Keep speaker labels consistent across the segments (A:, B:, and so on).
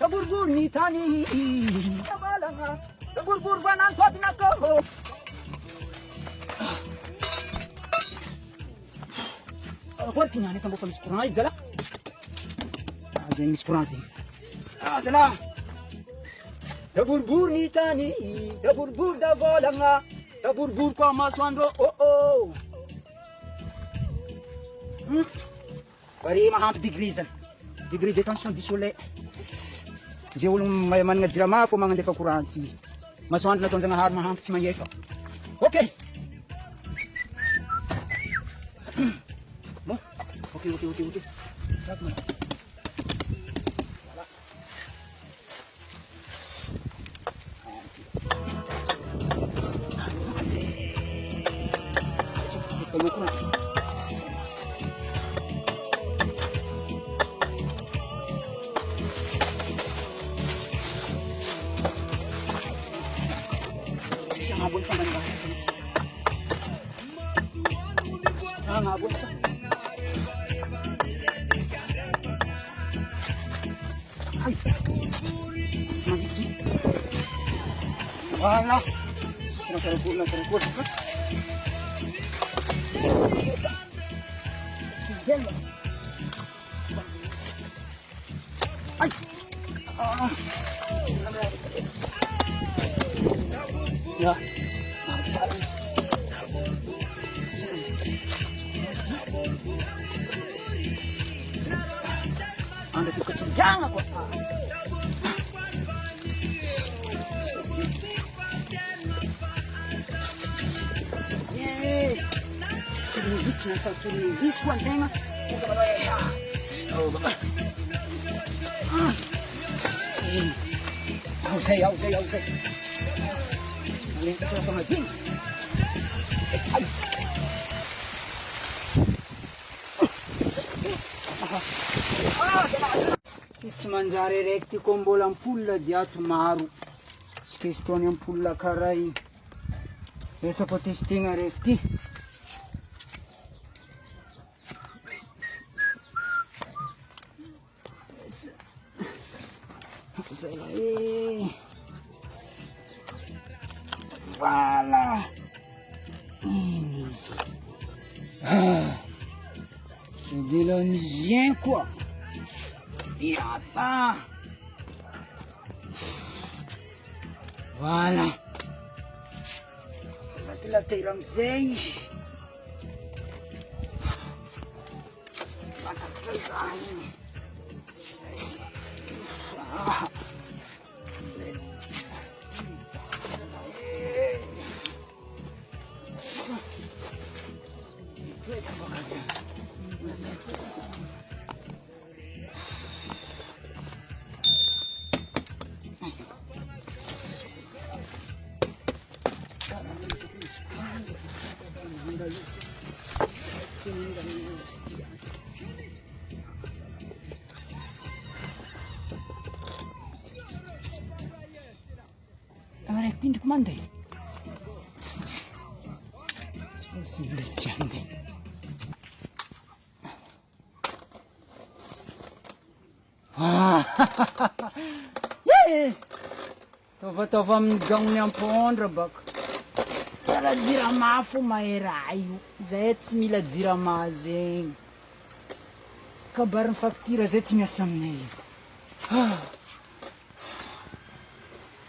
A: taburbuni tani tabalanga taburbur banan fatina ko قلت يعني سنبقى في السكران هاي زلا زين السكران زين زلا taburbuni tani taburbur da balanga taburbur kwa maswando oh bari ma hamp degree de tension du soleil zewulum may man nga dirama ko mga defa kuranti maswando na ton nga har ma hamp ci ma yefa okay bon okay tak mo Wala. Sino terukul. Ay. Ya. Anda tu kesenjang aku. Nasa tulis ko ang tenga. Ausay. Alin ka sa pangajin. It's mangiare recti con bolampulla di atumaru. Questione ampulla carai. Esa potestinga recti. Voilà. C'est de l'ongien quoi. Et attends. Voilà. La tiram 6. Tindik Monday. It's Sunday. Yay! Tova migão nem pondra bak. Sala dirama fu mairaio. Zet mila dirama zen. Kabar faktira zet mi asamnei.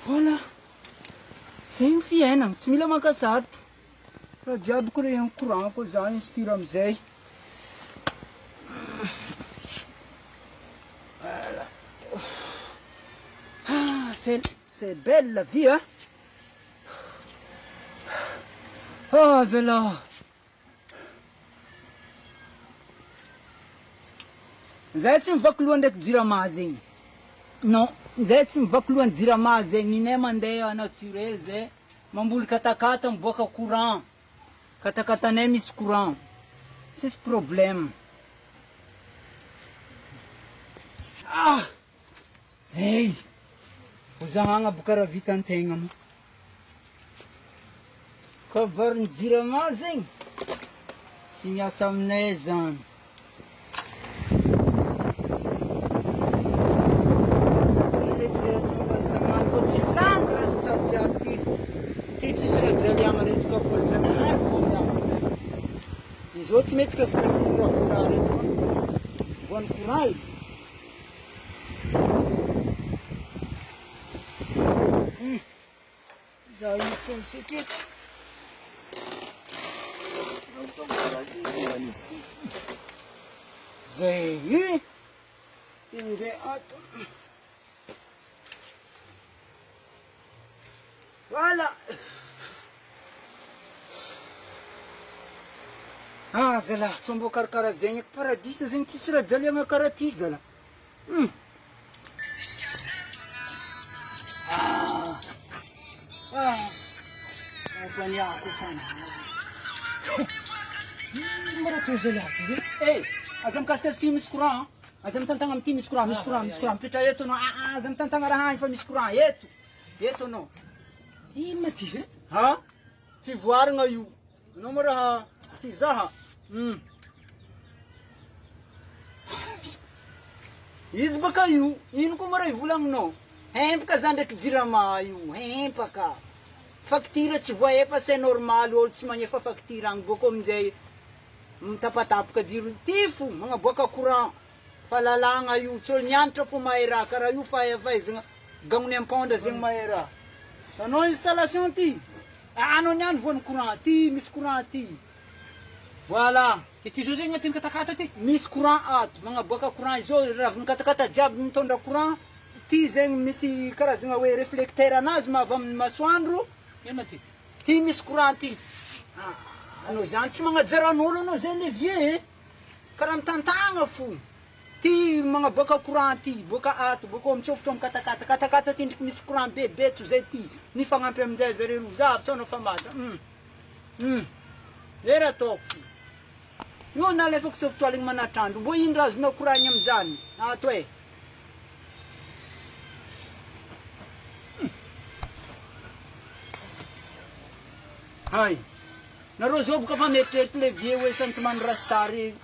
A: Voilà. Sem fiena, tsy mila makasady. Raha jiaby ko regny courant ko za inspire amizay. Voilà. C'est belle la vie, hein? Ah, zala. Zay tsy mivaky loha ndraiky jirama zegny. Non, zay tsy mivaky loha jirama zegny. Ninay mandeha naturel zay. Mamboly katakata miboaka courant. Katakatanay misy courant. Tsisy problème. Ah! Zay! Ho zahagna boka raha vitan-tegna mo. Kavariny jirama zegny. Tsy miasa aminay zany. izao tsy mety kasikasiny raha vola reto voan'ny courant edy za isenseky eto zay tenge ato voilà zala tsy mbo karakara zegny eky paradisa zegny tsisy raha jaliagna karaha ty zala Paniako fana mara to zalaky aza mikasikaziky misy courant aza mitantagna amity misy courant mipitra eto anao aza mitantagna raha agny fa misy courant eto anao ino ma ty zay fivoaragna io anao ma raha ty zaha izy baka io ino koa ma raha ivolagninao hempaka za ndraiky jirama io hempaka facture tsy voaefa c'est normal olo tsy magnefa facture agny boko aminjay mitapatapaka jiro ty fo magnaboaka courant fahalalagna io tsy olo nianatra fo mahay raha karaha io fahaizagna gagnony ampondra zegny mahay raha anao installation ty anao niany voan'ny courant ty misy courant ty voilà ty zao zegny agnatin'ny katakata ty misy courant ato magnaboaka courant izao raha katakata jiaby mitondra courant ty zegny misy karazagna hoe réflecteur anazy mahavy amin'ny masoandro ino ty ty misy courant ty anao zany tsy magnajaran'olo anao zay levier karaha mitantagna fo ty magnaboaka courant ty boka ato boka mitsofotro amin'ny katakata ty ndraiky misy courant bebe to zay ty nifagnampy aminjay zareo roa zavatra anao fa maza era ataoko io nalefako tsofotro aligny manatrandro mbo ino raha azonao courant amizany ato hay nareo zao boka fa mieritreritry levier hoe santimandro rastary